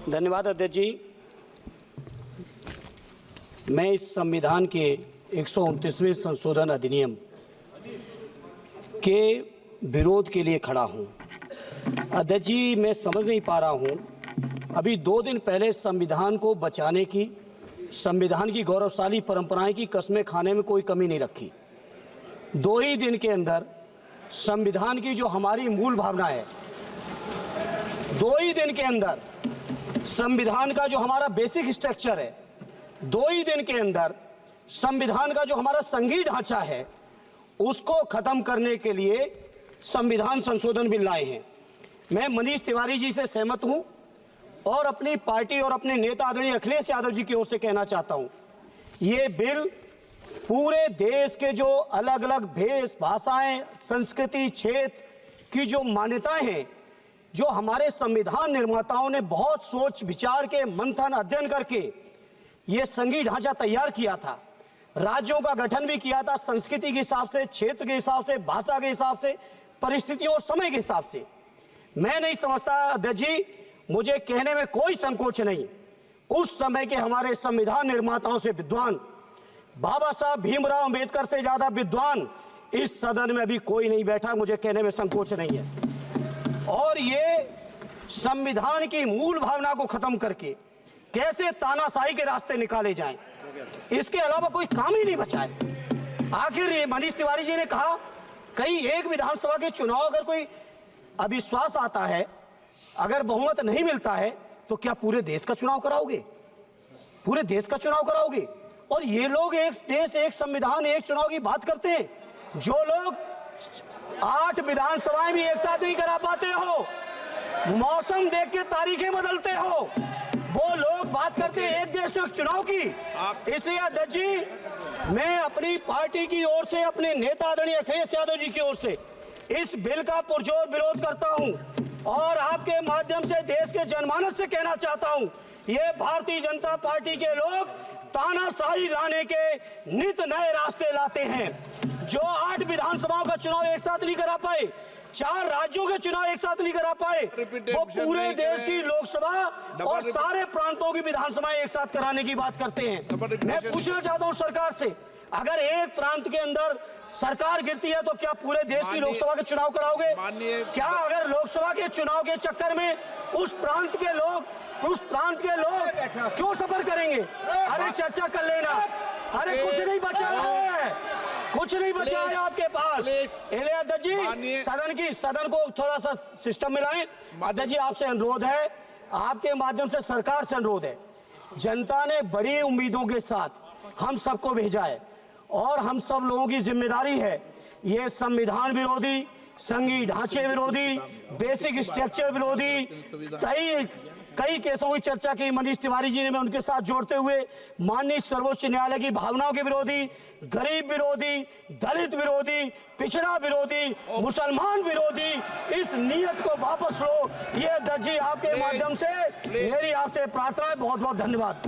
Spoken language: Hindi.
धन्यवाद अध्यक्ष जी। मैं इस संविधान के 129वें संशोधन अधिनियम के विरोध के लिए खड़ा हूं। अध्यक्ष जी, मैं समझ नहीं पा रहा हूं, अभी 2 दिन पहले संविधान को बचाने की, संविधान की गौरवशाली परंपराएं की कस्में खाने में कोई कमी नहीं रखी। 2 ही दिन के अंदर संविधान की जो हमारी मूल भावना है, 2 ही दिन के अंदर संविधान का जो हमारा बेसिक स्ट्रक्चर है, 2 ही दिन के अंदर संविधान का जो हमारा संघीय ढांचा है, उसको खत्म करने के लिए संविधान संशोधन बिल लाए हैं। मैं मनीष तिवारी जी से सहमत हूं और अपनी पार्टी और अपने नेता आदरणीय अखिलेश यादव जी की ओर से कहना चाहता हूं, ये बिल पूरे देश के जो अलग अलग भेष भाषाएं, संस्कृति, क्षेत्र की जो मान्यताएं हैं, जो हमारे संविधान निर्माताओं ने बहुत सोच विचार के मंथन अध्ययन करके ये संघीय ढांचा तैयार किया था, राज्यों का गठन भी किया था, संस्कृति के हिसाब से, क्षेत्र के हिसाब से, भाषा के हिसाब से, परिस्थितियों और समय के हिसाब से। मैं नहीं समझता अध्यक्ष जी, मुझे कहने में कोई संकोच नहीं, उस समय के हमारे संविधान निर्माताओं से विद्वान, बाबा साहब भीमराव अंबेडकर से ज्यादा विद्वान इस सदन में अभी कोई नहीं बैठा, मुझे कहने में संकोच नहीं है। और ये संविधान की मूल भावना को खत्म करके कैसे तानाशाही के रास्ते निकाले जाएं, इसके अलावा कोई काम ही नहीं बचा है। आखिर ये मनीष तिवारी जी ने कहा, कई एक विधानसभा के चुनाव अगर कोई अविश्वास आता है, अगर बहुमत नहीं मिलता है, तो क्या पूरे देश का चुनाव कराओगे? पूरे देश का चुनाव कराओगे? और ये लोग एक देश, एक संविधान, एक चुनाव की बात करते हैं। जो लोग 8 विधानसभाएं भी एक साथ नहीं करा पाते हो, मौसम देख के तारीखें बदलते हो, वो लोग बात करते हैं एक देश एक चुनाव की। इसलिए अध्यक्ष जी, मैं अपनी पार्टी की ओर से, अपने नेता आदरणीय अखिलेश यादव जी की ओर से इस बिल का पुरजोर विरोध करता हूं और आपके माध्यम से देश के जनमानस से कहना चाहता हूं, ये भारतीय जनता पार्टी के लोग तानाशाही लाने के नित नए रास्ते लाते हैं। जो 8 विधानसभाओं का चुनाव एक साथ नहीं करा पाए, 4 राज्यों के चुनाव एक साथ नहीं करा पाए, वो पूरे देश की लोकसभा और सारे प्रांतों की विधानसभाएं एक साथ कराने की बात करते हैं। मैं पूछना चाहता हूं सरकार से, अगर एक प्रांत के अंदर सरकार गिरती है तो क्या पूरे देश की लोकसभा के चुनाव कराओगे? क्या अगर लोकसभा के चुनाव के चक्कर में उस प्रांत के लोग क्यों सफर करेंगे? अरे चर्चा कर लेना। अरे कुछ नहीं बचा है, कुछ नहीं बचा है आपके पास। अध्यक्ष जी, सदन को थोड़ा सा सिस्टम में लाएं। अध्यक्ष जी, आपसे अनुरोध है, आपके माध्यम से सरकार से अनुरोध है, जनता ने बड़ी उम्मीदों के साथ हम सबको भेजा है और हम सब लोगों की जिम्मेदारी है, ये संविधान विरोधी, संघीय ढांचे विरोधी, बेसिक स्ट्रक्चर विरोधी कई केसों की चर्चा की मनीष तिवारी जी ने, मैं उनके साथ जोड़ते हुए माननीय सर्वोच्च न्यायालय की भावनाओं के विरोधी, गरीब विरोधी, दलित विरोधी, पिछड़ा विरोधी, मुसलमान विरोधी, इस नीयत को वापस लो। ये अध्यक्ष जी, आपके माध्यम से मेरी आपसे प्रार्थना है। बहुत बहुत धन्यवाद।